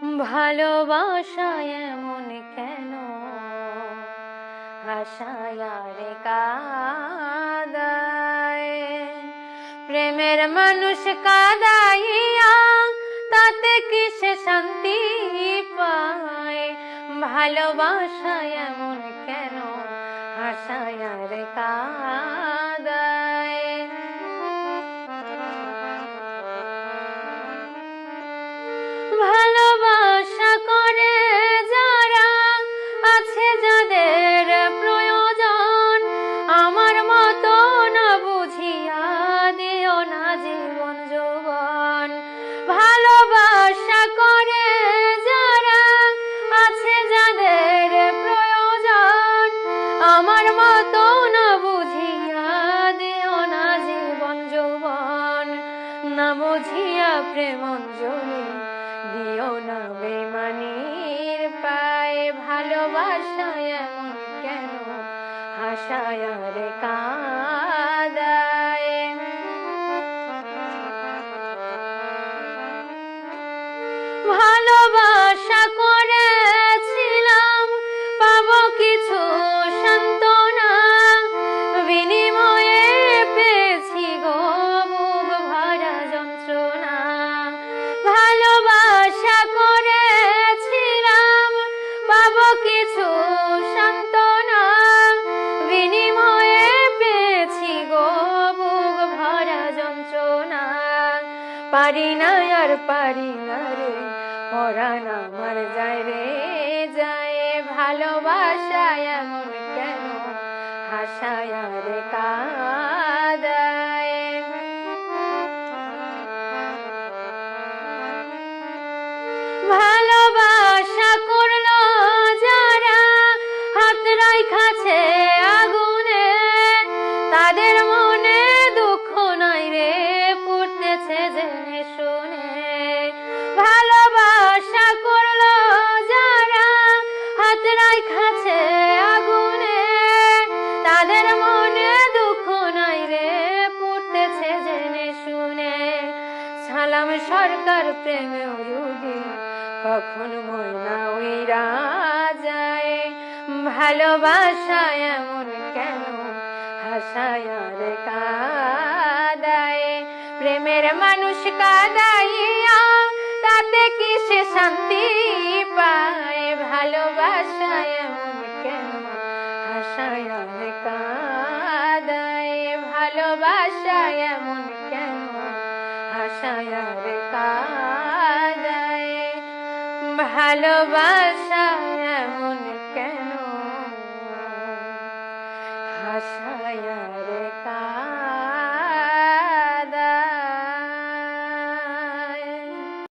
ভালোবাসায় এমন কেন আশায় আর কাঁদায়, প্রেমের মানুষ কাঁদাইয়া তাতে কি সে শান্তি পায়? ভালোবাসায় এমন কেন আশায় আর কাঁদায়। ভালোবাসা করে যারা আছে যাদের প্রয়োজন, আমার মতো না বুঝিয়া দিও না জীবন যৌবন। ভালোবাসা করে যারা আছে যাদের প্রয়োজন, আমার মতো না বুঝিয়া দিও না জীবন যৌবন। না বুঝিয়া প্রেম অঞ্জলি দিও না বেমানির পায়ে। ভালোবাসায় এমন কেন আশায় আর কাঁদায়। ভালোবাসা করেছিলাম পাবো কিছু সান্ত্বনা, বিনিময়ে পেয়েছি গো বুক ভরা যন্ত্রণা। ভালোবাসা করেছিলাম পাবো কিছু সান্ত্বনা, বিনিময়ে পেয়েছি গো বুক ভরা যন্ত্রণা। পারি না আর পারি না রে, পরাণ আমার যায় রে যায়। ভালোবাসায় এমন কেন আশায় আর কাঁদায়। ভালোবাসা করলো যারা হাত রাইখাছে আগুনে, তাদের মনে দুঃখ নাই রে পুড়তেছে জেনে শুনে। ভালোবাসা করলো যারা হাত রাইখাছে আগুনে, তাদের মনে দুঃখ নাই রে পুড়তেছে জেনে শুনে। সালাম সরকার প্রেমে রুগী কখন ময়না উইরা যায়। ভালোবাসা এমন কেন আশায় আর কাঁদায়, প্রেমের মানুষ কাঁদাইয়া তাতে কি সে শান্তি পায়? ভালোবাসা এমন কেন আশায় আর কাঁদায়। ভালোবাসা এমন কেন আশায় আর কাঁদায়। ভালোবাসা এমন কেন আশায় আর কাঁদায়।